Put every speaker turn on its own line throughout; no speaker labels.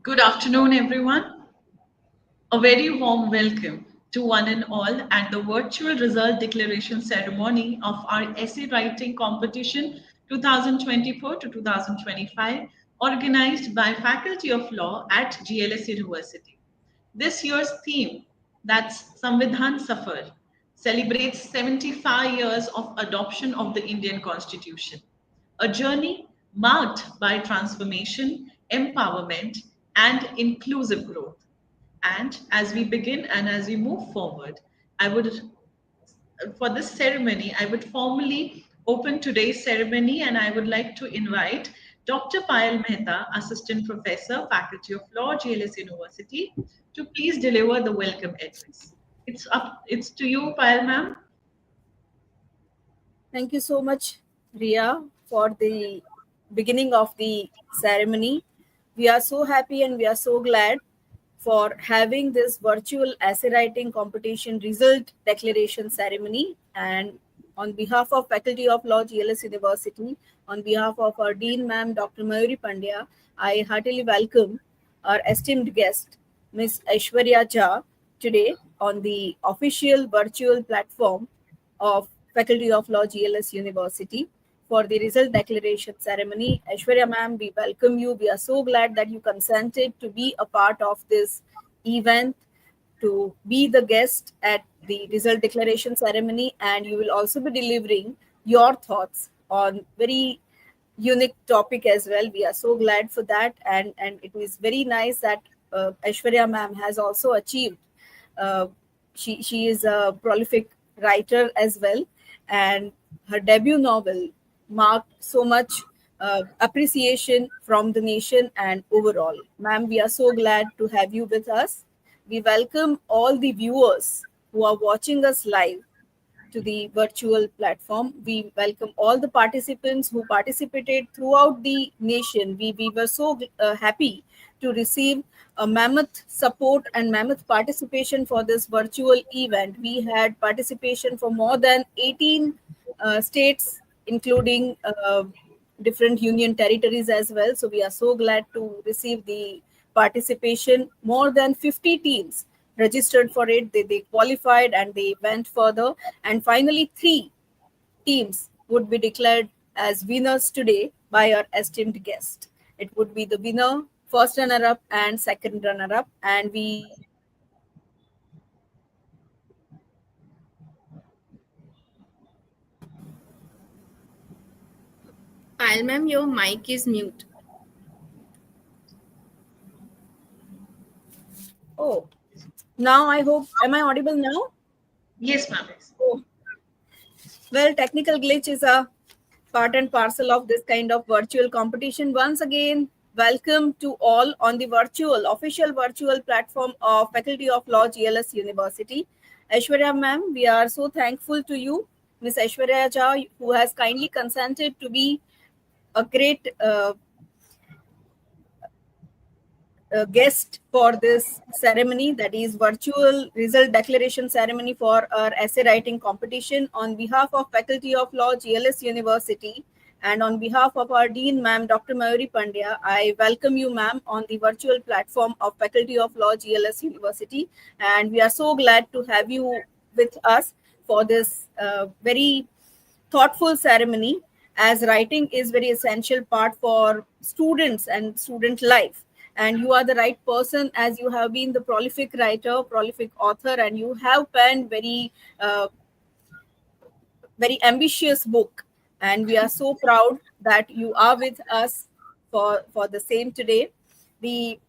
Good afternoon, everyone. A very warm welcome to one and all at the virtual result declaration ceremony of our essay writing competition 2024 to 2025, organized by Faculty of Law at GLS University. This year's theme, that's Samvidhan Safar, celebrates 75 years of adoption of the Indian Constitution, a journey marked by transformation, empowerment, and inclusive growth. And as we begin and as we move forward, I would, for this ceremony, I would formally open today's ceremony and I would like to invite Dr. Payal Mehta, Assistant Professor, Faculty of Law, GLS University, to please deliver the welcome address. It's to you, Payal ma'am.
Thank you so much, Ria, for the beginning of the ceremony. We are so happy and we are so glad for having this virtual essay writing competition result declaration ceremony. And on behalf of Faculty of Law, GLS University, on behalf of our Dean Ma'am, Dr. Mayuri Pandya, I heartily welcome our esteemed guest, Ms. Aishwarya Jha, today on the official virtual platform of Faculty of Law, GLS University, for the result declaration ceremony. Aishwarya ma'am, we welcome you. We are so glad that you consented to be a part of this event, to be the guest at the result declaration ceremony, and you will also be delivering your thoughts on very unique topic as well. We are so glad for that, and it is very nice that Aishwarya ma'am has also achieved. Uh, she is a prolific writer as well, and her debut novel marked so much appreciation from the nation and overall. Ma'am, we are so glad to have you with us. We welcome all the viewers who are watching us live to the virtual platform. We welcome all the participants who participated throughout the nation. We were so happy to receive a mammoth support and mammoth participation for this virtual event. We had participation from more than 18 states, including different union territories as well. So we are so glad to receive the participation. More than 50 teams registered for it. They qualified and they went further. And finally, 3 teams would be declared as winners today by our esteemed guest. It would be the winner, first runner-up, and second runner-up. And we
Pile ma'am, your mic is mute.
oh, now I hope, am I audible now?
Yes, ma'am.
Oh, well, technical glitch is a part and parcel of this kind of virtual competition. Once again, welcome to all on the official virtual platform of Faculty of Law, GLS University. Aishwarya ma'am, we are so thankful to you, Miss Aishwarya Jha, who has kindly consented to be a great guest for this ceremony, that is virtual result declaration ceremony for our essay writing competition. On behalf of Faculty of Law, GLS University, and on behalf of our Dean Ma'am, Dr. Mayuri Pandya, I welcome you ma'am on the virtual platform of Faculty of Law, GLS University, and we are so glad to have you with us for this very thoughtful ceremony, as writing is very essential part for students and student life. And you are the right person, as you have been the prolific writer, prolific author, and you have penned very ambitious book, and we are so proud that you are with us for the same today. The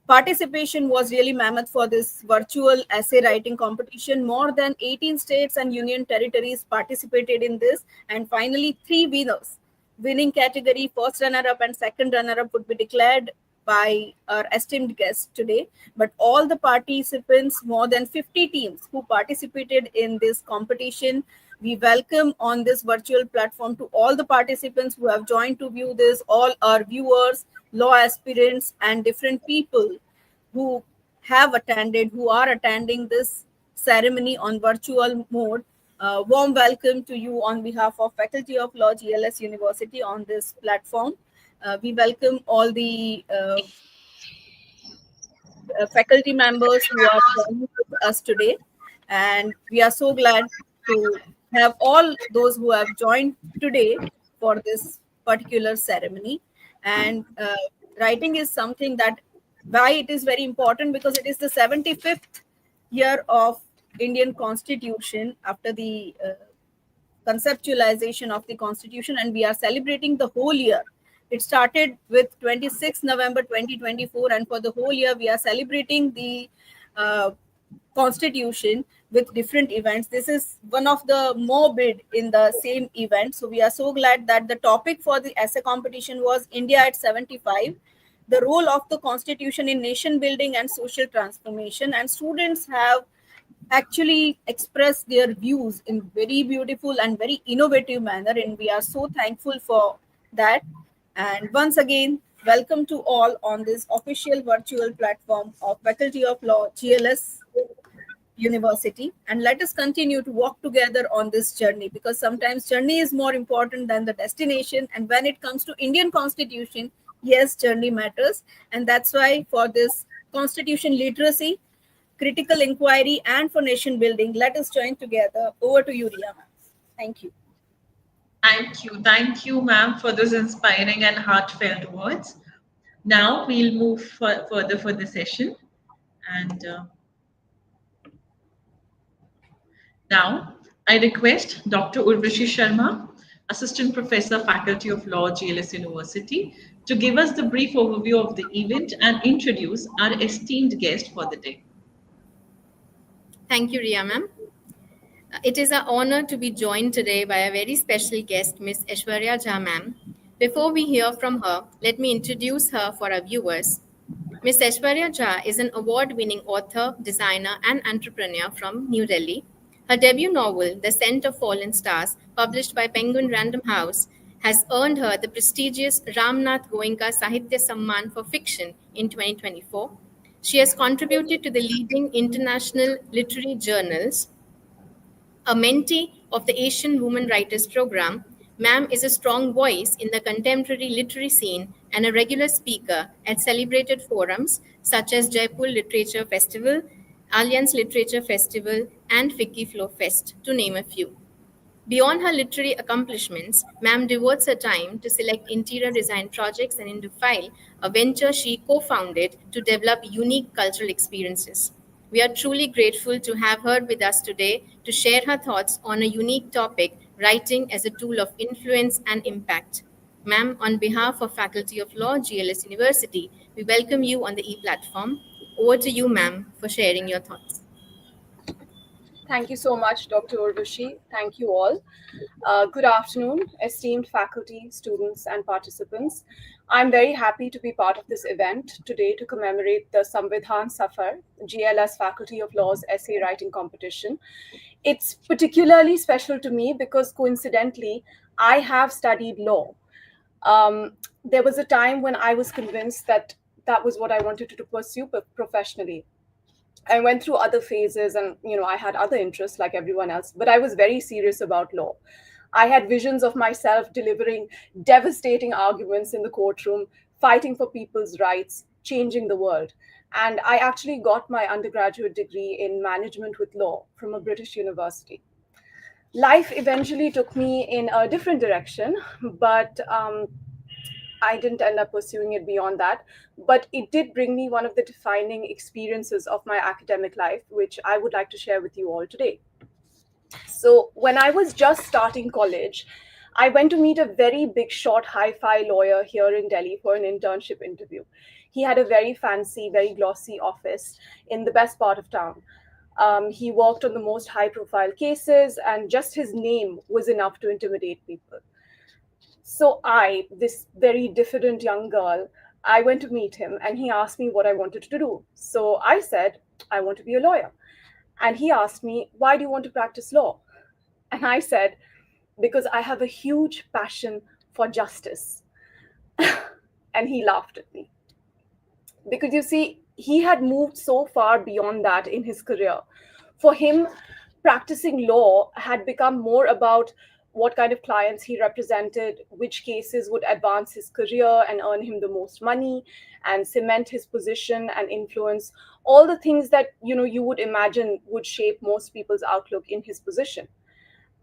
participation was really mammoth for this virtual essay writing competition. More than 18 states and union territories participated in this, and finally 3 winners. Winning category, first runner-up and second runner-up, would be declared by our esteemed guest today. But all the participants, more than 50 teams who participated in this competition, we welcome on this virtual platform to all the participants who have joined to view this, all our viewers, law aspirants, and different people who have attended, who are attending this ceremony on virtual mode. Warm welcome to you on behalf of Faculty of Law, GLS University, on this platform. We welcome all the faculty members who are joining with us today. And we are so glad to have all those who have joined today for this particular ceremony. And writing is something that why it is very important, because it is the 75th year of Indian Constitution after the conceptualization of the Constitution, and we are celebrating the whole year. It started with 26 November 2024, and for the whole year, we are celebrating the uh, Constitution with different events. This is one of the more bid in the same event. So we are so glad that the topic for the essay competition was India at 75, the role of the Constitution in nation building and social transformation. And students have actually express their views in very beautiful and very innovative manner, and we are so thankful for that. And once again, welcome to all on this official virtual platform of Faculty of Law GLS University, and let us continue to walk together on this journey, because sometimes journey is more important than the destination. And when it comes to Indian Constitution, yes, journey matters. And that's why for this Constitution literacy, critical inquiry, and for nation building, let us join together. Over to you, Ria, ma'am. Thank you.
Thank you, ma'am, for those inspiring and heartfelt words. Now we'll move further for the session. And now I request Dr. Urvashi Sharma, Assistant Professor, Faculty of Law, GLS University, to give us the brief overview of the event and introduce our esteemed guest for the day.
Thank you, Ria ma'am. It is an honor to be joined today by a very special guest, Miss Aishwarya Jha ma'am. Before we hear from her, let me introduce her for our viewers. Miss Aishwarya Jha is an award-winning author, designer, and entrepreneur from New Delhi. Her debut novel, The Scent of Fallen Stars, published by Penguin Random House, has earned her the prestigious Ramnath Goenka Sahitya Samman for Fiction in 2024. She has contributed to the leading international literary journals. A mentee of the Asian Women Writers Program, Ma'am is a strong voice in the contemporary literary scene and a regular speaker at celebrated forums such as Jaipur Literature Festival, Alliance Literature Festival, and Ficky Flow Fest, to name a few. Beyond her literary accomplishments, Ma'am devotes her time to select interior design projects and Indofile, a venture she co-founded to develop unique cultural experiences. We are truly grateful to have her with us today to share her thoughts on a unique topic, writing as a tool of influence and impact. Ma'am, on behalf of Faculty of Law, GLS University, we welcome you on the e-platform. Over to you, ma'am, for sharing your thoughts.
Thank you so much, Dr. Urvashi. Thank you all. Good afternoon, esteemed faculty, students, and participants. I'm very happy to be part of this event today to commemorate the Samvidhan Safar, GLS Faculty of Law's essay writing competition. It's particularly special to me because coincidentally, I have studied law. There was a time when I was convinced that that was what I wanted to pursue professionally. I went through other phases and, I had other interests like everyone else, but I was very serious about law. I had visions of myself delivering devastating arguments in the courtroom, fighting for people's rights, changing the world. And I actually got my undergraduate degree in management with law from a British university. Life eventually took me in a different direction, but I didn't end up pursuing it beyond that, but it did bring me one of the defining experiences of my academic life, which I would like to share with you all today. So when I was just starting college, I went to meet a very big shot hi-fi lawyer here in Delhi for an internship interview. He had a very fancy, very glossy office in the best part of town. He worked on the most high-profile cases, and just his name was enough to intimidate people. So I, this very diffident young girl, I went to meet him and he asked me what I wanted to do. So I said, I want to be a lawyer. And he asked me, why do you want to practice law? And I said, because I have a huge passion for justice. And he laughed at me. Because you see, he had moved so far beyond that in his career. For him, practicing law had become more about what kind of clients he represented, which cases would advance his career and earn him the most money and cement his position and influence, all the things that you would imagine would shape most people's outlook in his position.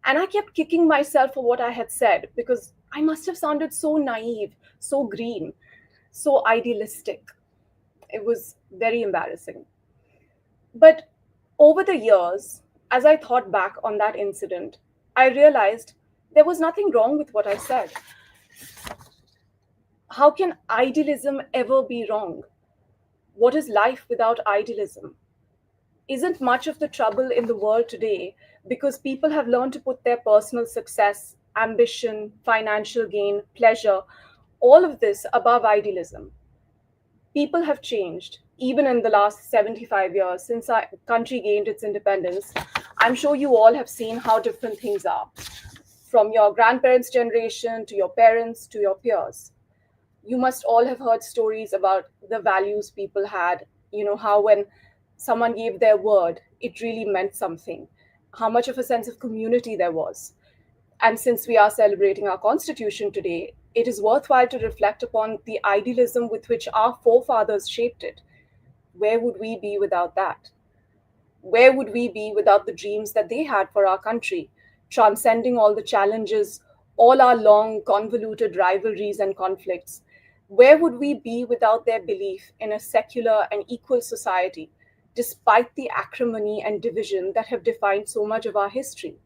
And I kept kicking myself for what I had said, because I must have sounded so naive, so green, so idealistic. It was very embarrassing. But over the years, as I thought back on that incident, I realized there was nothing wrong with what I said. How can idealism ever be wrong? What is life without idealism? Isn't much of the trouble in the world today because people have learned to put their personal success, ambition, financial gain, pleasure, all of this above idealism? People have changed, even in the last 75 years since our country gained its independence. I'm sure you all have seen how different things are, from your grandparents' generation to your parents to your peers. You must all have heard stories about the values people had, how when someone gave their word, it really meant something, how much of a sense of community there was. And since we are celebrating our constitution today, it is worthwhile to reflect upon the idealism with which our forefathers shaped it. Where would we be without that? Where would we be without the dreams that they had for our country, transcending all the challenges, all our long, convoluted rivalries and conflicts? Where would we be without their belief in a secular and equal society, despite the acrimony and division that have defined so much of our history?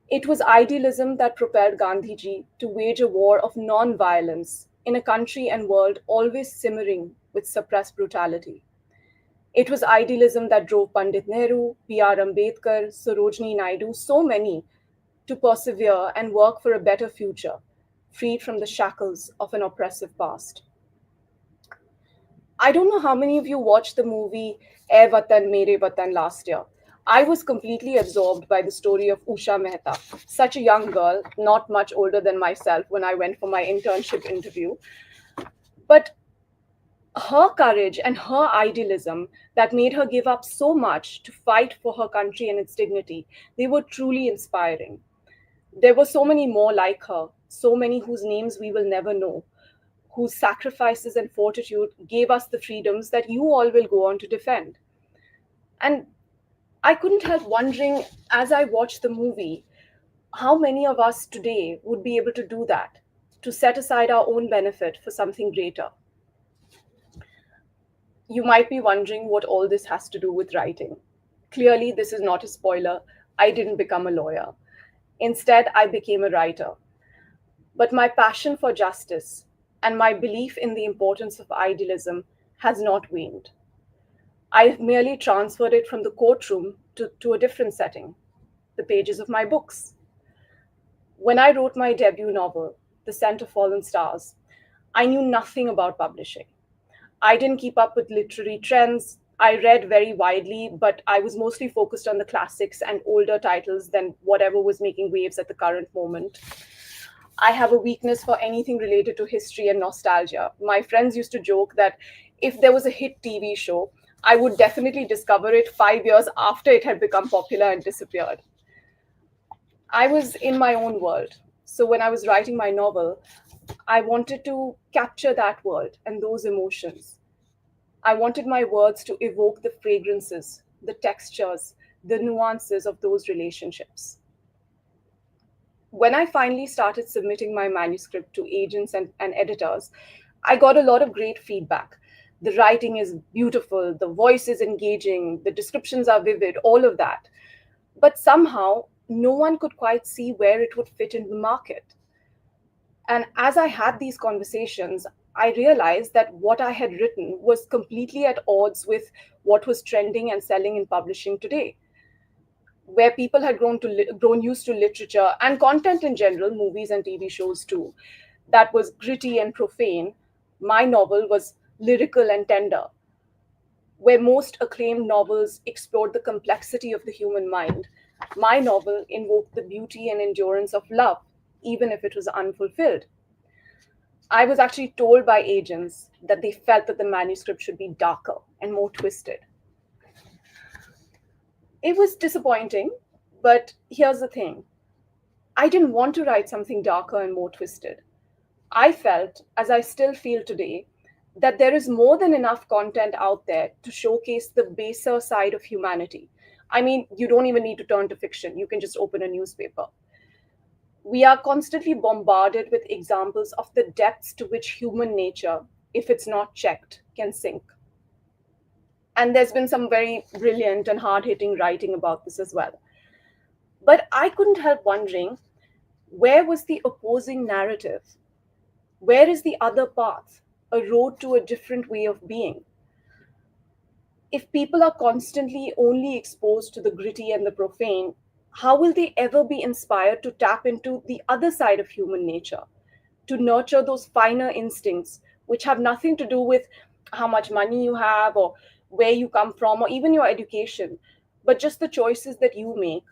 It was idealism that propelled Gandhiji to wage a war of non-violence in a country and world always simmering with suppressed brutality. It was idealism that drove Pandit Nehru, B.R. Ambedkar, Sarojini Naidu, so many, to persevere and work for a better future, freed from the shackles of an oppressive past. I don't know how many of you watched the movie Ae Watan Mere Watan last year. I was completely absorbed by the story of Usha Mehta, such a young girl, not much older than myself when I went for my internship interview. But her courage and her idealism that made her give up so much to fight for her country and its dignity, they were truly inspiring. There were so many more like her, so many whose names we will never know, whose sacrifices and fortitude gave us the freedoms that you all will go on to defend. And I couldn't help wondering, as I watched the movie, how many of us today would be able to do that, to set aside our own benefit for something greater. You might be wondering what all this has to do with writing. Clearly, this is not a spoiler. I didn't become a lawyer. Instead, I became a writer. But my passion for justice and my belief in the importance of idealism has not waned. I've merely transferred it from the courtroom to a different setting, the pages of my books. When I wrote my debut novel, The Scent of Fallen Stars, I knew nothing about publishing. I didn't keep up with literary trends. I read very widely, but I was mostly focused on the classics and older titles than whatever was making waves at the current moment. I have a weakness for anything related to history and nostalgia. My friends used to joke that if there was a hit TV show, I would definitely discover it 5 years after it had become popular and disappeared. I was in my own world. So when I was writing my novel, I wanted to capture that world and those emotions. I wanted my words to evoke the fragrances, the textures, the nuances of those relationships. When I finally started submitting my manuscript to agents and editors, I got a lot of great feedback. The writing is beautiful, the voice is engaging, the descriptions are vivid, all of that. But somehow, no one could quite see where it would fit in the market. And as I had these conversations, I realized that what I had written was completely at odds with what was trending and selling in publishing today. Where people had grown used to literature and content in general, movies and TV shows too, that was gritty and profane, my novel was lyrical and tender. Where most acclaimed novels explored the complexity of the human mind, my novel invoked the beauty and endurance of love, even if it was unfulfilled. I was actually told by agents that they felt that the manuscript should be darker and more twisted. It was disappointing, but here's the thing. I didn't want to write something darker and more twisted. I felt, as I still feel today, that there is more than enough content out there to showcase the baser side of humanity. I mean, you don't even need to turn to fiction, you can just open a newspaper. We are constantly bombarded with examples of the depths to which human nature, if it's not checked, can sink. And there's been some very brilliant and hard hitting writing about this as well. But I couldn't help wondering, where was the opposing narrative? Where is the other path, a road to a different way of being? If people are constantly only exposed to the gritty and the profane, how will they ever be inspired to tap into the other side of human nature, to nurture those finer instincts which have nothing to do with how much money you have or where you come from or even your education, but just the choices that you make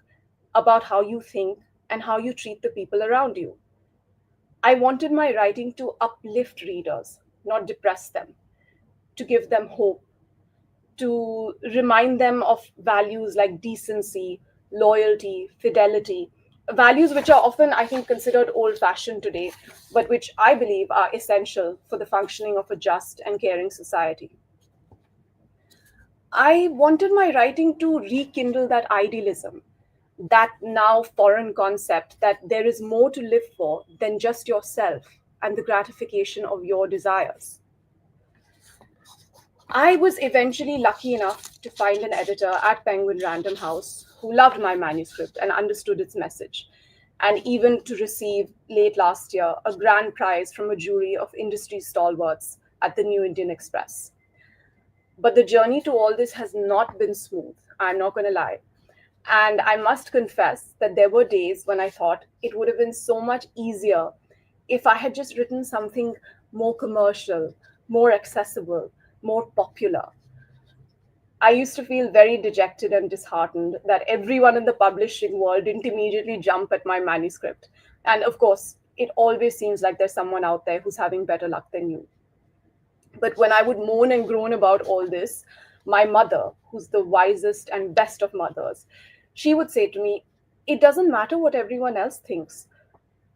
about how you think and how you treat the people around you? I wanted my writing to uplift readers, not depress them, to give them hope, to remind them of values like decency, loyalty, fidelity, values which are often, I think, considered old fashioned today, but which I believe are essential for the functioning of a just and caring society. I wanted my writing to rekindle that idealism, that now foreign concept that there is more to live for than just yourself and the gratification of your desires. I was eventually lucky enough to find an editor at Penguin Random House who loved my manuscript and understood its message, and even to receive late last year a grand prize from a jury of industry stalwarts at the New Indian Express. But the journey to all this has not been smooth, I'm not going to lie. And I must confess that there were days when I thought it would have been so much easier if I had just written something more commercial, more accessible, more popular. I used to feel very dejected and disheartened that everyone in the publishing world didn't immediately jump at my manuscript. And of course, it always seems like there's someone out there who's having better luck than you. But when I would moan and groan about all this, my mother, who's the wisest and best of mothers, she would say to me, it doesn't matter what everyone else thinks.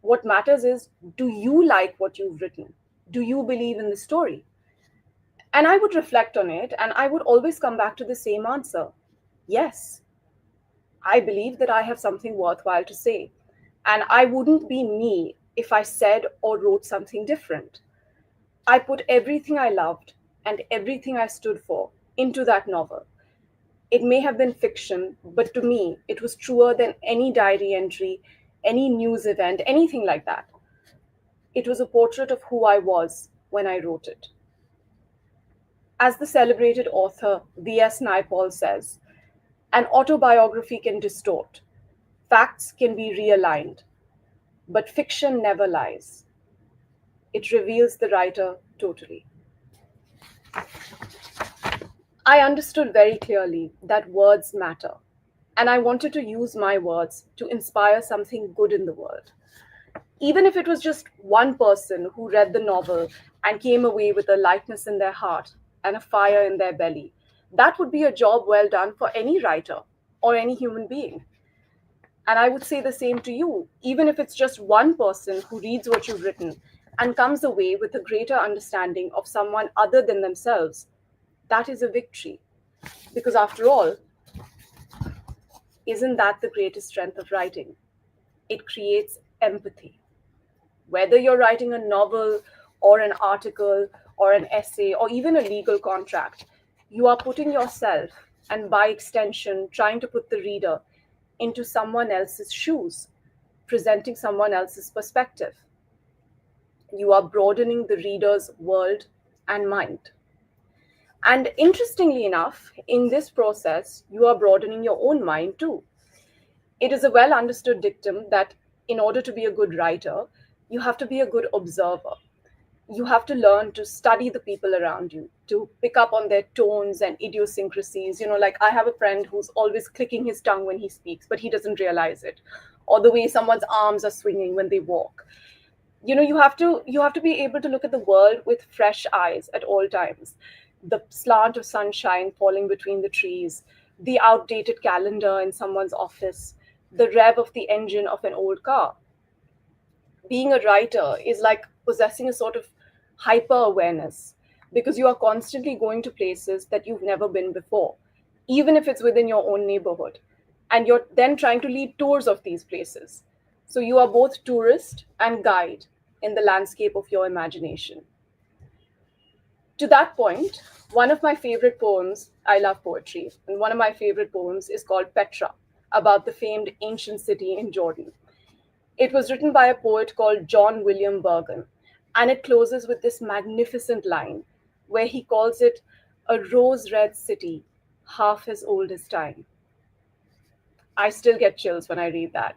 What matters is, do you like what you've written? Do you believe in the story? And I would reflect on it, and I would always come back to the same answer. Yes, I believe that I have something worthwhile to say. And I wouldn't be me if I said or wrote something different. I put everything I loved and everything I stood for into that novel. It may have been fiction, but to me, it was truer than any diary entry, any news event, anything like that. It was a portrait of who I was when I wrote it. As the celebrated author V.S. Naipaul says, an autobiography can distort, facts can be realigned, but fiction never lies. It reveals the writer totally. I understood very clearly that words matter, and I wanted to use my words to inspire something good in the world. Even if it was just one person who read the novel and came away with a lightness in their heart and a fire in their belly, that would be a job well done for any writer or any human being. And I would say the same to you. Even if it's just one person who reads what you've written and comes away with a greater understanding of someone other than themselves, that is a victory. Because after all, isn't that the greatest strength of writing? It creates empathy. Whether you're writing a novel or an article or an essay or even a legal contract, you are putting yourself, and by extension, trying to put the reader into someone else's shoes, presenting someone else's perspective. You are broadening the reader's world and mind. And interestingly enough, in this process, you are broadening your own mind too. It is a well understood dictum that in order to be a good writer, you have to be a good observer. You have to learn to study the people around you, to pick up on their tones and idiosyncrasies. Like I have a friend who's always clicking his tongue when he speaks, but he doesn't realize it. Or the way someone's arms are swinging when they walk. You have to be able to look at the world with fresh eyes at all times. The slant of sunshine falling between the trees, the outdated calendar in someone's office, the rev of the engine of an old car. Being a writer is like possessing a sort of hyper awareness, because you are constantly going to places that you've never been before, even if it's within your own neighborhood. And you're then trying to lead tours of these places. So you are both tourist and guide in the landscape of your imagination. To that point, one of my favorite poems, I love poetry, and one of my favorite poems is called Petra, about the famed ancient city in Jordan. It was written by a poet called John William Bergen, and it closes with this magnificent line where he calls it a rose red city, half as old as time. I still get chills when I read that.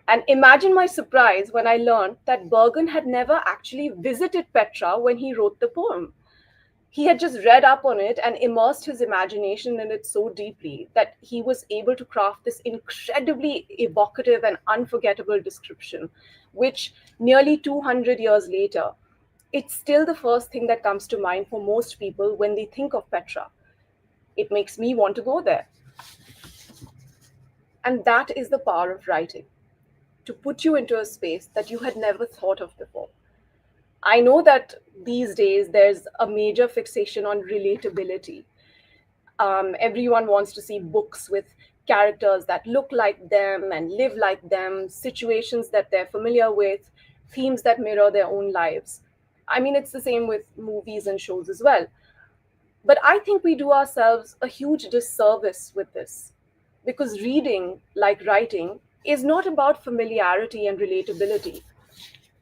And imagine my surprise when I learned that Bergen had never actually visited Petra when he wrote the poem. He had just read up on it and immersed his imagination in it so deeply that he was able to craft this incredibly evocative and unforgettable description, which nearly 200 years later, it's still the first thing that comes to mind for most people when they think of Petra. It makes me want to go there. And that is the power of writing, to put you into a space that you had never thought of before. I know that these days there's a major fixation on relatability. Everyone wants to see books with characters that look like them and live like them, situations that they're familiar with, themes that mirror their own lives. I mean, it's the same with movies and shows as well. But I think we do ourselves a huge disservice with this, because reading, like writing, is not about familiarity and relatability.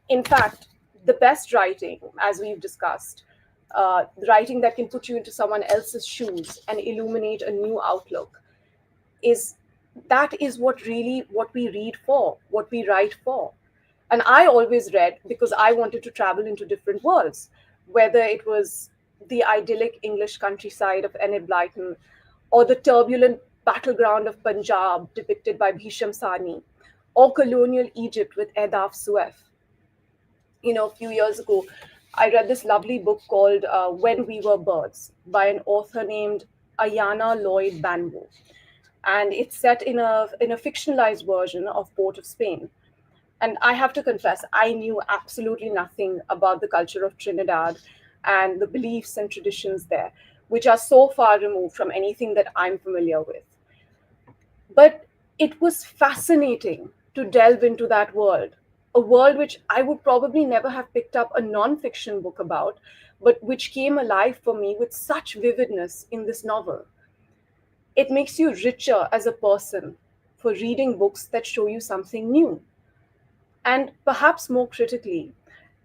In fact, the best writing, as we've discussed, writing that can put you into someone else's shoes and illuminate a new outlook, is what we read for, what we write for. And I always read because I wanted to travel into different worlds, whether it was the idyllic English countryside of Enid Blyton or the turbulent battleground of Punjab depicted by Bhisham Sani, or colonial Egypt with Edaf Suef. A few years ago, I read this lovely book called When We Were Birds by an author named Ayana Lloyd Banbo. And it's set in a fictionalized version of Port of Spain. And I have to confess, I knew absolutely nothing about the culture of Trinidad and the beliefs and traditions there, which are so far removed from anything that I'm familiar with. But it was fascinating to delve into that world, a world which I would probably never have picked up a non-fiction book about, but which came alive for me with such vividness in this novel. It makes you richer as a person for reading books that show you something new. And perhaps more critically,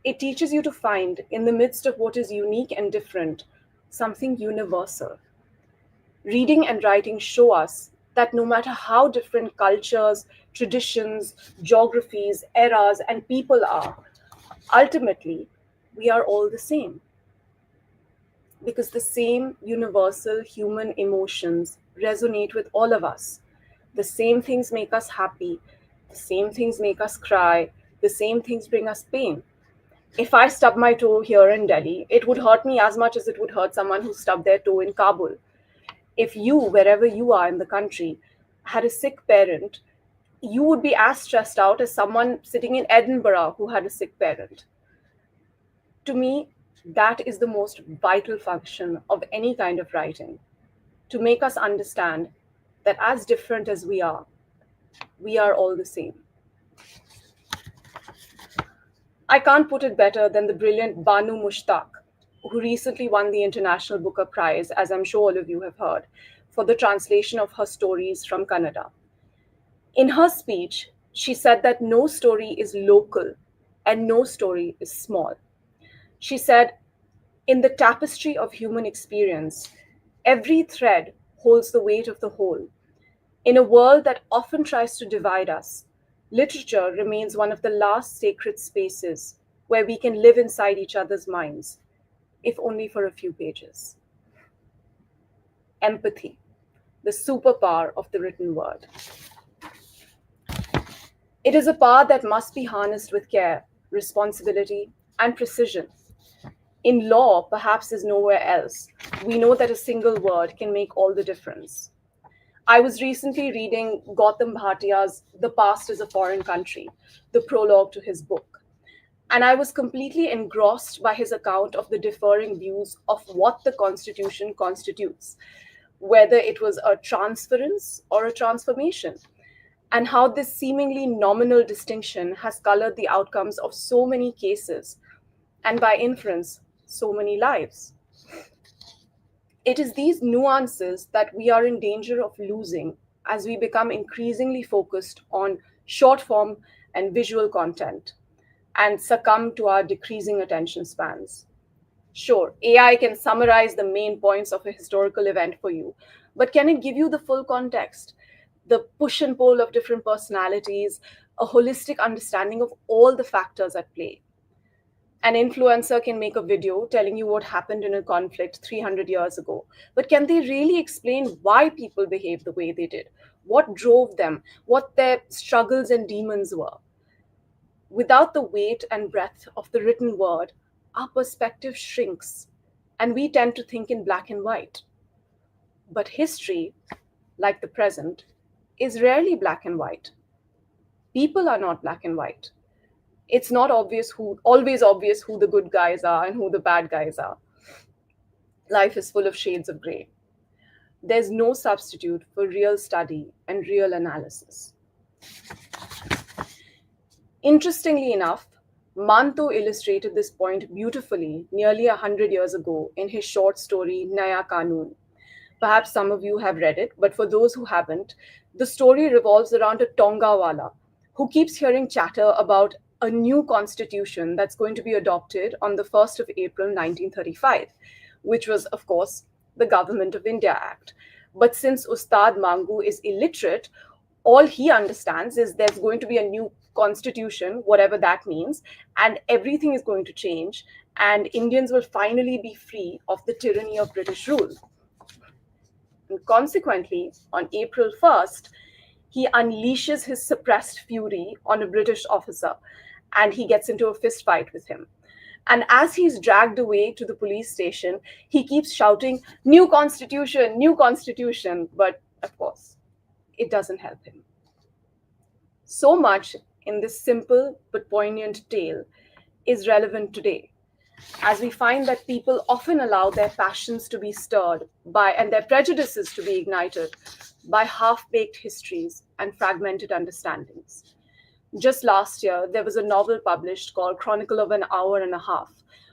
it teaches you to find, in the midst of what is unique and different, something universal. Reading and writing show us that no matter how different cultures, traditions, geographies, eras, and people are, ultimately, we are all the same. Because the same universal human emotions resonate with all of us. The same things make us happy, the same things make us cry, the same things bring us pain. If I stub my toe here in Delhi, it would hurt me as much as it would hurt someone who stubbed their toe in Kabul. If you, wherever you are in the country, had a sick parent, you would be as stressed out as someone sitting in Edinburgh who had a sick parent. To me, that is the most vital function of any kind of writing, to make us understand that as different as we are all the same. I can't put it better than the brilliant Banu Mushtaq, who recently won the International Booker Prize, as I'm sure all of you have heard, for the translation of her stories from Kannada. In her speech, she said that no story is local and no story is small. She said, in the tapestry of human experience, every thread holds the weight of the whole. In a world that often tries to divide us, literature remains one of the last sacred spaces where we can live inside each other's minds, if only for a few pages. Empathy, the superpower of the written word. It is a power that must be harnessed with care, responsibility, and precision. In law, perhaps as nowhere else, we know that a single word can make all the difference. I was recently reading Gautam Bhatia's The Past is a Foreign Country, the prologue to his book. And I was completely engrossed by his account of the differing views of what the Constitution constitutes, whether it was a transference or a transformation, and how this seemingly nominal distinction has colored the outcomes of so many cases, and by inference, so many lives. It is these nuances that we are in danger of losing as we become increasingly focused on short form and visual content and succumb to our decreasing attention spans. Sure, AI can summarize the main points of a historical event for you, but can it give you the full context, the push and pull of different personalities, a holistic understanding of all the factors at play? An influencer can make a video telling you what happened in a conflict 300 years ago, but can they really explain why people behaved the way they did? What drove them? What their struggles and demons were? Without the weight and breadth of the written word, our perspective shrinks and we tend to think in black and white. But history, like the present, is rarely black and white. People are not black and white. It's not always obvious who the good guys are and who the bad guys are. Life is full of shades of gray. There's no substitute for real study and real analysis. Interestingly enough, Manto illustrated this point beautifully nearly 100 years ago in his short story Naya Kanun. Perhaps some of you have read it, but for those who haven't, the story revolves around a Tongawala who keeps hearing chatter about a new constitution that's going to be adopted on the 1st of April 1935, which was, of course, the Government of India Act. But since Ustad Mangu is illiterate, all he understands is there's going to be a new constitution, whatever that means, and everything is going to change, and Indians will finally be free of the tyranny of British rule. And consequently, on April 1st, he unleashes his suppressed fury on a British officer and he gets into a fist fight with him. And as he's dragged away to the police station, he keeps shouting, new constitution. But of course, it doesn't help him. So much in this simple but poignant tale is relevant today, as we find that people often allow their passions to be stirred by and their prejudices to be ignited by half-baked histories and fragmented understandings. Just last year, there was a novel published called Chronicle of an Hour and a Half,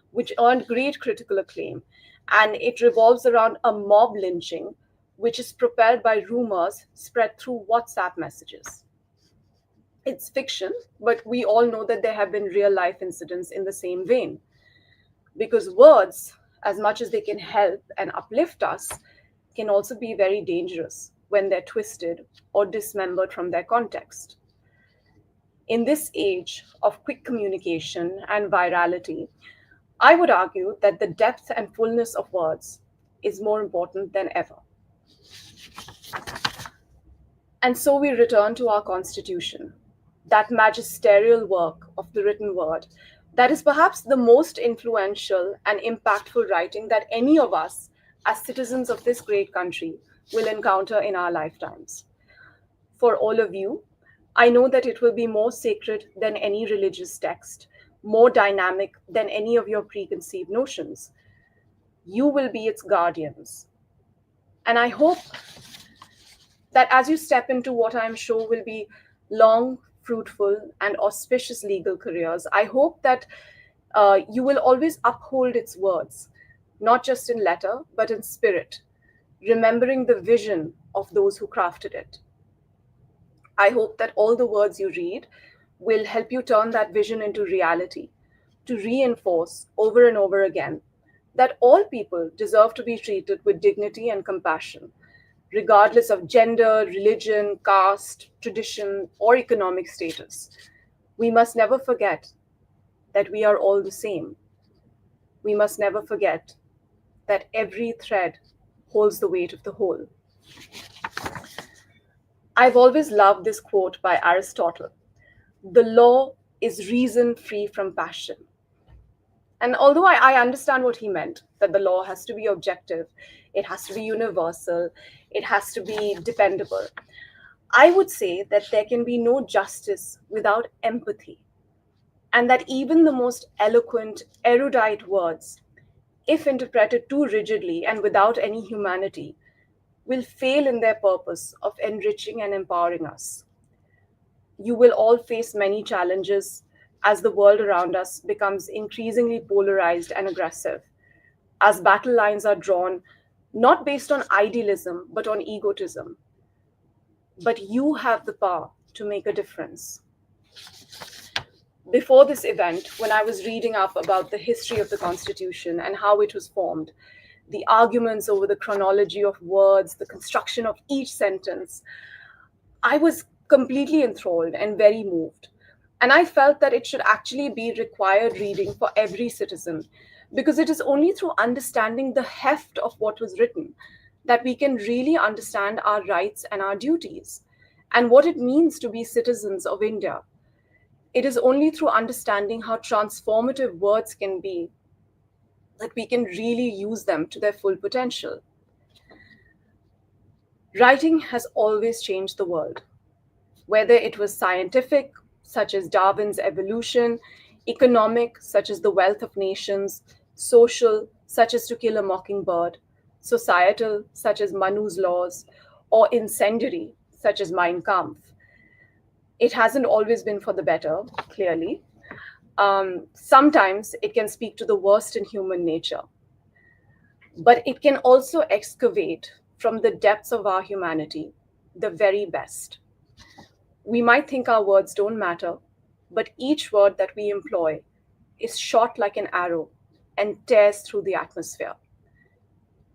which earned great critical acclaim, and it revolves around a mob lynching, which is propelled by rumors spread through WhatsApp messages. It's fiction, but we all know that there have been real-life incidents in the same vein. Because words, as much as they can help and uplift us, can also be very dangerous when they're twisted or dismembered from their context. In this age of quick communication and virality, I would argue that the depth and fullness of words is more important than ever. And so we return to our Constitution, that magisterial work of the written word that is perhaps the most influential and impactful writing that any of us, as citizens of this great country, will encounter in our lifetimes. For all of you, I know that it will be more sacred than any religious text, more dynamic than any of your preconceived notions. You will be its guardians. And I hope that as you step into what I'm sure will be long, fruitful, and auspicious legal careers, I hope that you will always uphold its words, not just in letter, but in spirit, remembering the vision of those who crafted it. I hope that all the words you read will help you turn that vision into reality, to reinforce over and over again that all people deserve to be treated with dignity and compassion, regardless of gender, religion, caste, tradition, or economic status. We must never forget that we are all the same. We must never forget that every thread holds the weight of the whole. I've always loved this quote by Aristotle: "The law is reason free from passion." And although I understand what he meant, that the law has to be objective, it has to be universal, it has to be dependable. I would say that there can be no justice without empathy, and that even the most eloquent, erudite words, if interpreted too rigidly and without any humanity, will fail in their purpose of enriching and empowering us. You will all face many challenges as the world around us becomes increasingly polarized and aggressive, as battle lines are drawn not based on idealism but on egotism. But you have the power to make a difference. Before this event, when I was reading up about the history of the Constitution and how it was formed, the arguments over the chronology of words, the construction of each sentence, I was completely enthralled and very moved. And I felt that it should actually be required reading for every citizen, because it is only through understanding the heft of what was written that we can really understand our rights and our duties and what it means to be citizens of India. It is only through understanding how transformative words can be that we can really use them to their full potential. Writing has always changed the world, whether it was scientific, such as Darwin's evolution, economic, such as the wealth of nations, social, such as To Kill a Mockingbird, societal, such as Manu's laws, or incendiary, such as Mein Kampf. It hasn't always been for the better, clearly. Sometimes it can speak to the worst in human nature, but it can also excavate from the depths of our humanity the very best. We might think our words don't matter, but each word that we employ is shot like an arrow and tears through the atmosphere.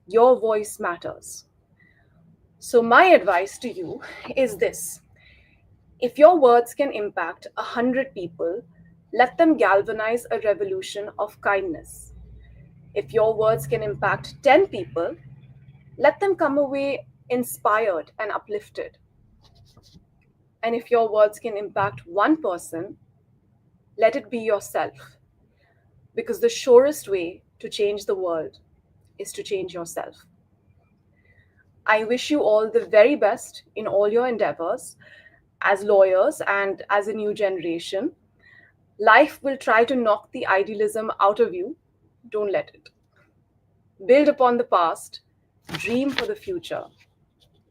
Your voice matters. So, my advice to you is this: if your words can impact 100 people, let them galvanize a revolution of kindness. If your words can impact 10 people, let them come away inspired and uplifted. And if your words can impact one person, let it be yourself. Because the surest way to change the world is to change yourself. I wish you all the very best in all your endeavors as lawyers and as a new generation. Life will try to knock the idealism out of you. Don't let it. Build upon the past, dream for the future,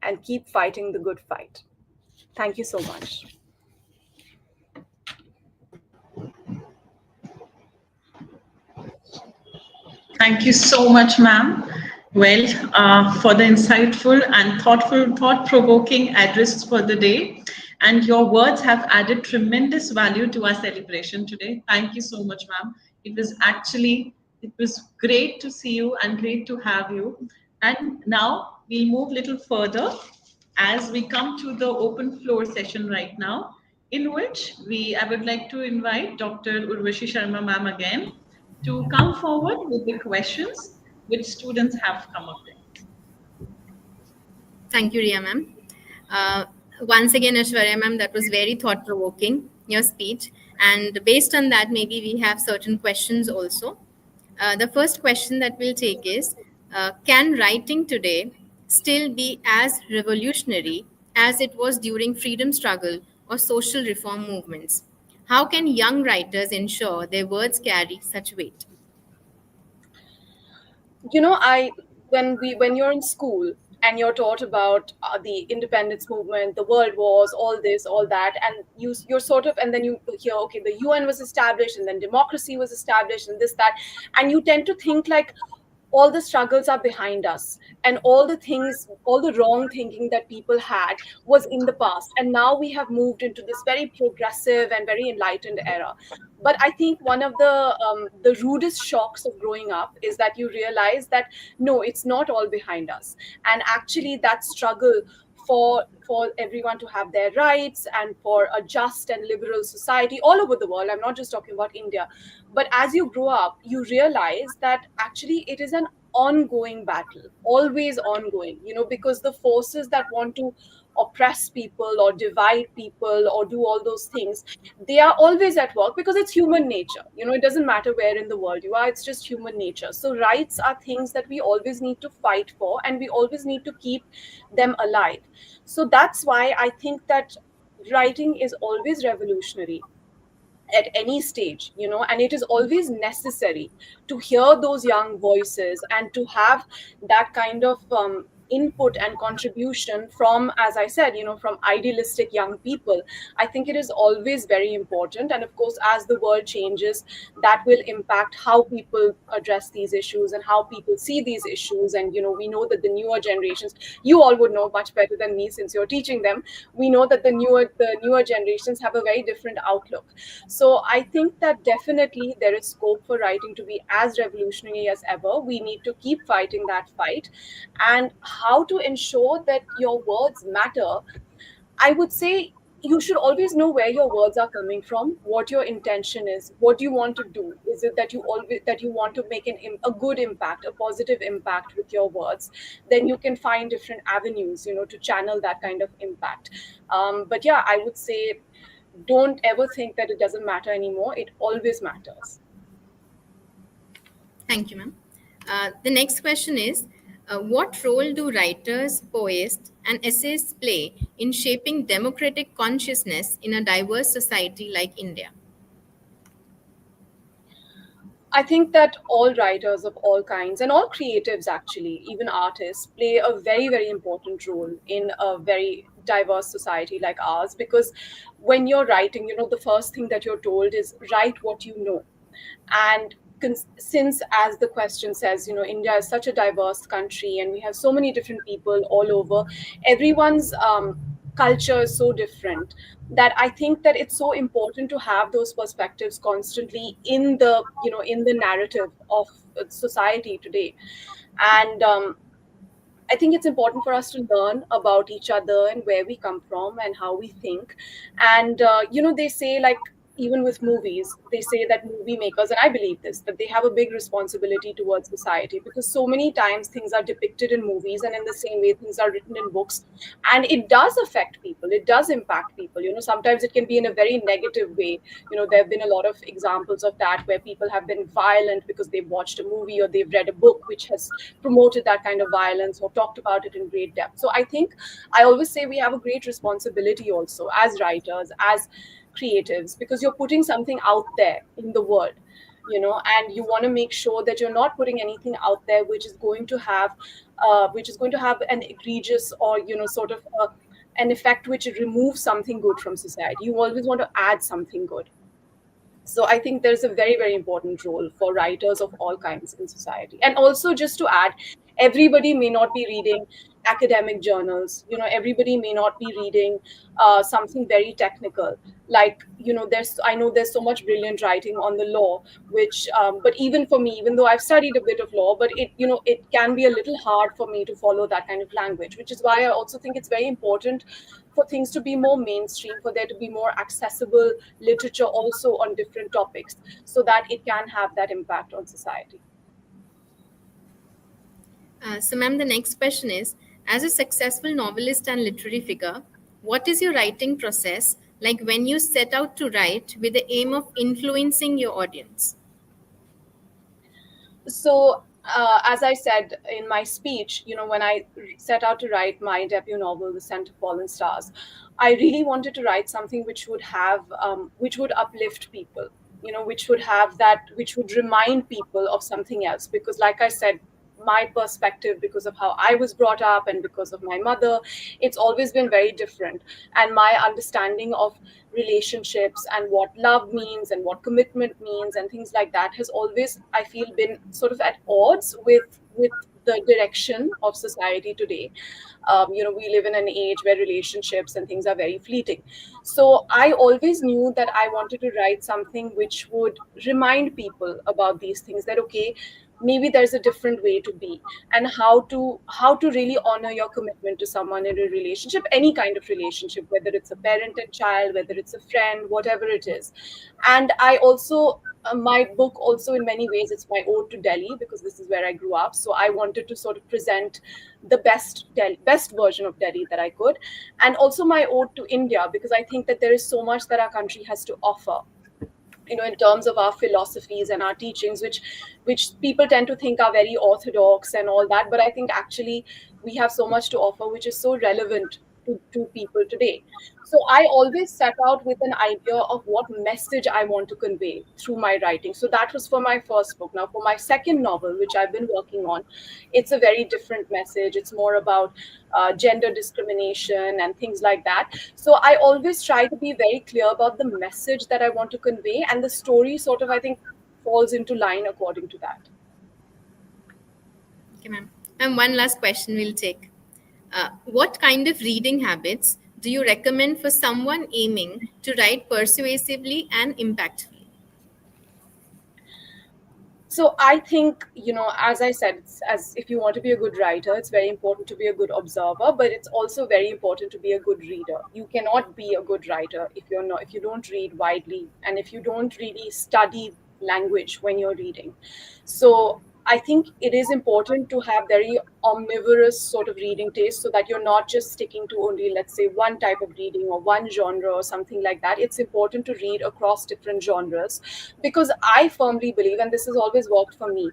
and keep fighting the good fight. Thank you so much.
Thank you so much, ma'am. Well, for the insightful and thoughtful, thought-provoking address for the day. And your words have added tremendous value to our celebration today. Thank you so much, ma'am. It was great to see you and great to have you. And now we'll move a little further as we come to the open floor session right now, in which I would like to invite Dr. Urvashi Sharma ma'am again to come forward with the questions which students have come up with.
Thank you, Riya ma'am. Once again, Aishwarya ma'am, that was very thought-provoking, your speech. And based on that, maybe we have certain questions also. The first question that we'll take is, can writing today still be as revolutionary as it was during freedom struggle or social reform movements? How can young writers ensure their words carry such weight?
You know, when you're in school and you're taught about the independence movement, the world wars, all this, all that, and you're sort of, and then you hear, okay, the UN was established, and then democracy was established, and this, that, and you tend to think like all the struggles are behind us, and all the things, all the wrong thinking that people had was in the past, and now we have moved into this very progressive and very enlightened era. But I think one of the rudest shocks of growing up is that you realize that no, it's not all behind us, and actually that struggle for everyone to have their rights and for a just and liberal society all over the world. I'm not just talking about India, but as you grow up, you realize that actually it is an ongoing battle, always ongoing, because the forces that want to oppress people or divide people or do all those things, they are always at work because it's human nature. It doesn't matter where in the world you are, it's just human nature. So rights are things that we always need to fight for, and we always need to keep them alive. So that's why I think that writing is always revolutionary at any stage, and it is always necessary to hear those young voices and to have that kind of input and contribution from, as I said, from idealistic young people. I think it is always very important. And of course, as the world changes, that will impact how people address these issues and how people see these issues. And we know that the newer generations, you all would know much better than me since you're teaching them, we know that the newer generations have a very different outlook. So I think that definitely there is scope for writing to be as revolutionary as ever. We need to keep fighting that fight. And how to ensure that your words matter, I would say you should always know where your words are coming from, what your intention is, what you want to do. Is it that you want to make a good impact, a positive impact with your words? Then you can find different avenues, to channel that kind of impact. But yeah, I would say don't ever think that it doesn't matter anymore. It always matters.
Thank you, ma'am. The next question is, what role do writers, poets, and essayists play in shaping democratic consciousness in a diverse society like India?
I think that all writers of all kinds and all creatives, actually, even artists, play a very, very important role in a very diverse society like ours. Because when you're writing, the first thing that you're told is write what you know. And since, as the question says, India is such a diverse country and we have so many different people all over, everyone's culture is so different, that I think that it's so important to have those perspectives constantly in the narrative of society today. And I think it's important for us to learn about each other and where we come from and how we think. And, they say, like, even with movies, they say that movie makers, and I believe this, that they have a big responsibility towards society, because so many times things are depicted in movies and in the same way things are written in books. And it does affect people, it does impact people. Sometimes it can be in a very negative way. There have been a lot of examples of that, where people have been violent because they've watched a movie or they've read a book which has promoted that kind of violence or talked about it in great depth. So I think I always say we have a great responsibility also as writers, as creatives, because you're putting something out there in the world, and you want to make sure that you're not putting anything out there which is going to have an egregious or sort of an effect which removes something good from society. You always want to add something good. So I think there's a very, very important role for writers of all kinds in society. And also, just to add, everybody may not be reading academic journals. Everybody may not be reading something very technical. Like, I know there's so much brilliant writing on the law, which, but even for me, even though I've studied a bit of law, but it can be a little hard for me to follow that kind of language, which is why I also think it's very important for things to be more mainstream, for there to be more accessible literature also on different topics, so that it can have that impact on society.
So, ma'am, the next question is, as a successful novelist and literary figure, what is your writing process like when you set out to write with the aim of influencing your audience?
So, as I said in my speech, when I set out to write my debut novel, The Scent of Fallen Stars, I really wanted to write something which would which would uplift people, which would remind people of something else. Because, like I said, my perspective, because of how I was brought up and because of my mother, it's always been very different. And my understanding of relationships and what love means and what commitment means and things like that has always, I feel, been sort of at odds with the direction of society today. We live in an age where relationships and things are very fleeting. So I always knew that I wanted to write something which would remind people about these things, that okay, maybe there's a different way to be, and how to really honor your commitment to someone in a relationship, any kind of relationship, whether it's a parent and child, whether it's a friend, whatever it is. And I also my book also, in many ways, it's my ode to Delhi, because this is where I grew up. So I wanted to sort of present the best version of Delhi that I could, and also my ode to India, because I think that there is so much that our country has to offer, in terms of our philosophies and our teachings, which people tend to think are very orthodox and all that, but I think actually we have so much to offer which is so relevant to people today. So I always set out with an idea of what message I want to convey through my writing. So that was for my first book. Now for my second novel, which I've been working on, it's a very different message. It's more about gender discrimination and things like that. So I always try to be very clear about the message that I want to convey, and the story sort of, I think, falls into line according to that.
Okay, ma'am. And one last question we'll take. What kind of reading habits do you recommend for someone aiming to write persuasively and impactfully?
So I think, as I said, it's, as if you want to be a good writer, it's very important to be a good observer, but it's also very important to be a good reader. You cannot be a good writer if you don't read widely, and if you don't really study language when you're reading. So I think it is important to have very omnivorous sort of reading taste, so that you're not just sticking to only, let's say, one type of reading or one genre or something like that. It's important to read across different genres, because I firmly believe, and this has always worked for me,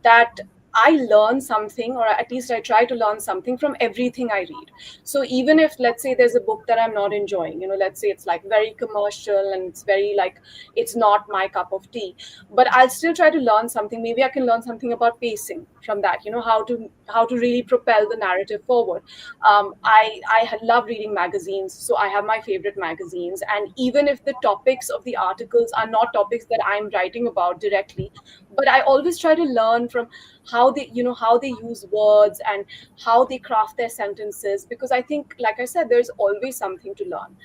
that I learn something, or at least I try to learn something from everything I read. So even if, let's say, there's a book that I'm not enjoying, let's say it's like very commercial and it's very like, it's not my cup of tea, but I'll still try to learn something. Maybe I can learn something about pacing from that, how to really propel the narrative forward. I love reading magazines, so I have my favorite magazines, and even if the topics of the articles are not topics that I'm writing about directly, but I always try to learn from how they use words and how they craft their sentences, because I think, like I said, there's always something to learn.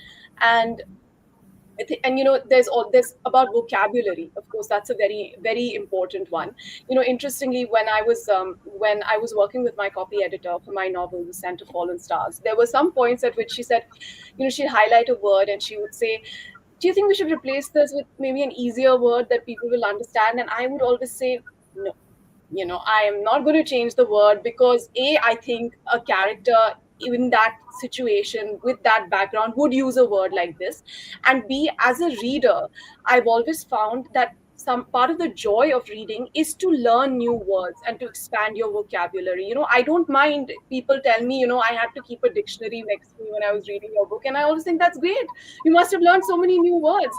And there's about vocabulary. Of course, that's a very, very important one. Interestingly, when I was working with my copy editor for my novel The Scent of Fallen Stars, there were some points at which she said, she'd highlight a word and she would say, do you think we should replace this with maybe an easier word that people will understand? And I would always say, no, I am not going to change the word, because I think a character in that situation with that background would use a word like this, and B, as a reader, I've always found that some part of the joy of reading is to learn new words and to expand your vocabulary. I don't mind people tell me, I had to keep a dictionary next to me when I was reading your book, and I always think that's great. You must have learned so many new words.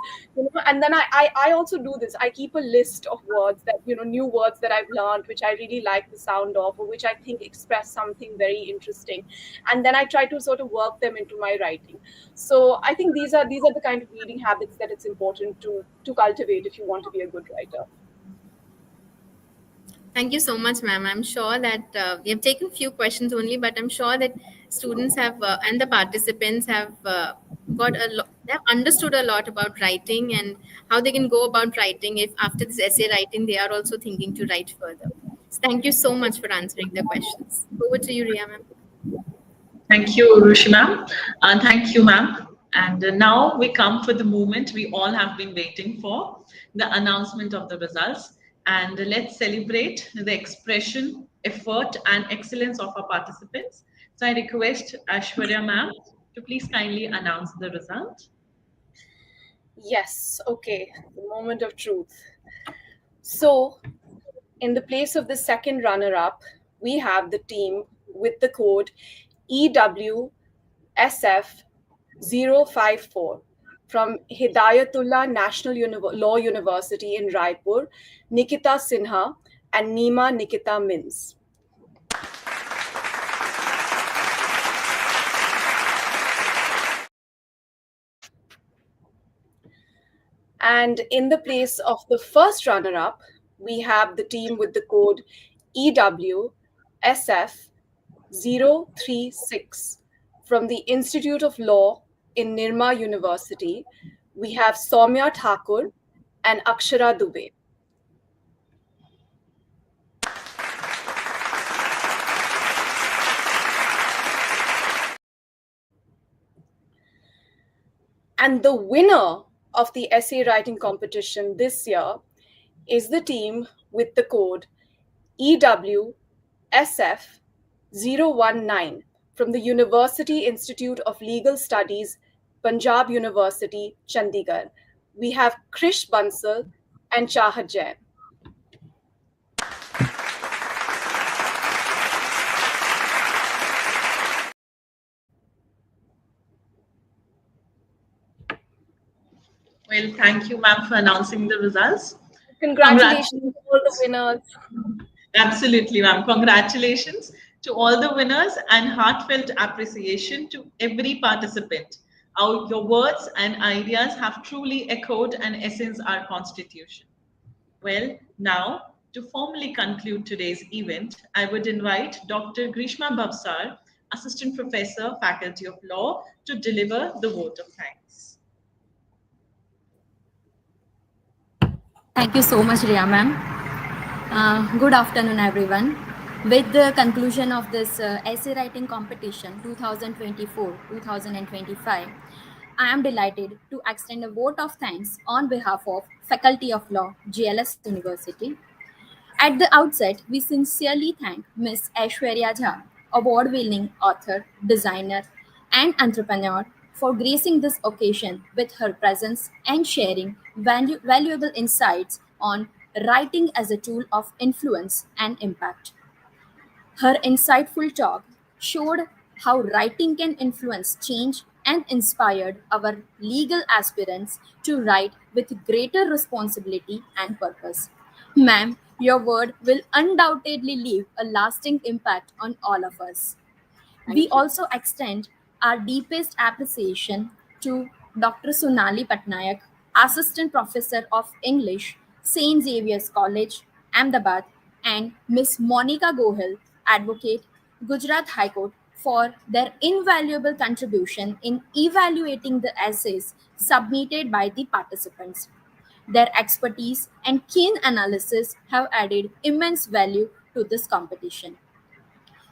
And then I also do this. I keep a list of words that, new words that I've learned, which I really like the sound of, or which I think express something very interesting, and then I try to sort of work them into my writing. So I think these are the kind of reading habits that it's important to cultivate if you want to be a good writer.
Thank you so much, ma'am. I'm sure that we have taken few questions only, but I'm sure that students have and the participants have got a lot. They have understood a lot about writing and how they can go about writing if after this essay writing they are also thinking to write further. So thank you so much for answering the questions. Over to you, Ria, ma'am.
Thank you, Rushi ma'am. Thank you, ma'am. And now we come for the moment we all have been waiting for, the announcement of the results. And let's celebrate the expression, effort, and excellence of our participants. So I request Aishwarya ma'am to please kindly announce the result.
Yes, okay, the moment of truth. So in the place of the second runner up, we have the team with the code EWSF054 from Hidayatullah National Law University in Raipur, Nikita Sinha and Nima Nikita Mins. And in the place of the first runner up, we have the team with the code EWSF036 from the Institute of Law in Nirma University. We have Soumya Thakur and Akshara Dubey. And the winner of the essay writing competition this year is the team with the code EWSF019 from the University Institute of Legal Studies, Punjab University, Chandigarh. We have Krish Bansal and Chahat Jain.
Well, thank you, ma'am, for announcing the results.
Congratulations to all the winners.
Absolutely, ma'am. Congratulations to all the winners and heartfelt appreciation to every participant. Your words and ideas have truly echoed and essence our constitution. Well, now to formally conclude today's event, I would invite Dr. Grishma Bhavsar, Assistant Professor, Faculty of Law, to deliver the vote of thanks.
Thank you so much, Ria ma'am. Good afternoon, everyone. With the conclusion of this essay writing competition 2024-2025, I am delighted to extend a vote of thanks on behalf of Faculty of Law, GLS University. At the outset, we sincerely thank Ms. Aishwarya Jha, award-winning author, designer, and entrepreneur, for gracing this occasion with her presence and sharing valuable insights on writing as a tool of influence and impact. Her insightful talk showed how writing can influence change and inspired our legal aspirants to write with greater responsibility and purpose. Ma'am, your word will undoubtedly leave a lasting impact on all of us. We also extend our deepest appreciation to Dr. Sonali Patnaik, Assistant Professor of English, St. Xavier's College, Ahmedabad, and Ms. Monica Gohil, Advocate, Gujarat High Court, for their invaluable contribution in evaluating the essays submitted by the participants. Their expertise and keen analysis have added immense value to this competition.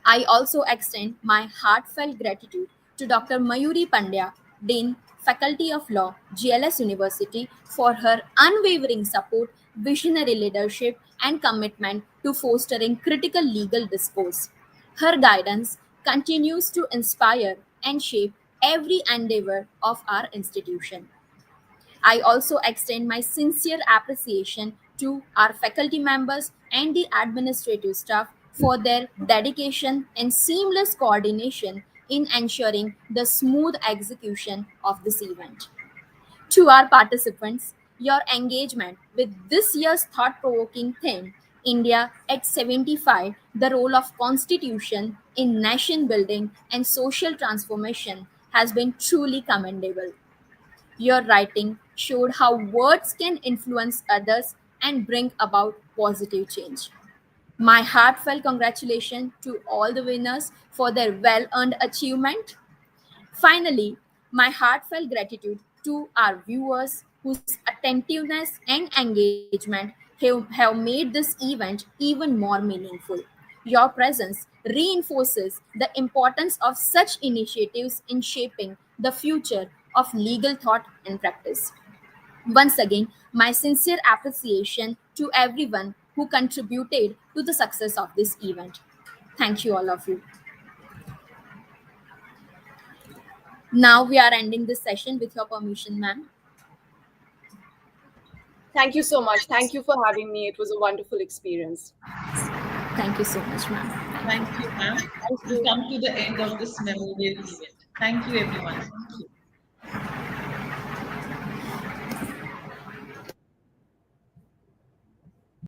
I also extend my heartfelt gratitude to Dr. Mayuri Pandya, Dean, Faculty of Law, GLS University, for her unwavering support, visionary leadership, and commitment to fostering critical legal discourse. Her guidance continues to inspire and shape every endeavor of our institution. I also extend my sincere appreciation to our faculty members and the administrative staff for their dedication and seamless coordination in ensuring the smooth execution of this event. To our participants, your engagement with this year's thought provoking theme, India at 75, the role of Constitution in nation building and social transformation, has been truly commendable. Your writing showed how words can influence others and bring about positive change. My heartfelt congratulations to all the winners for their well earned achievement. Finally, my heartfelt gratitude to our viewers whose attentiveness and engagement have made this event even more meaningful. Your presence reinforces the importance of such initiatives in shaping the future of legal thought and practice. Once again, my sincere appreciation to everyone who contributed to the success of this event. Thank you, all of you. Now we are ending this session with your permission, ma'am.
Thank you so much. Thank you for having me. It was a wonderful experience.
Thank you so much, ma'am.
Thank you, ma'am. We've come to the end of this memorable event. Thank you, everyone. Thank you.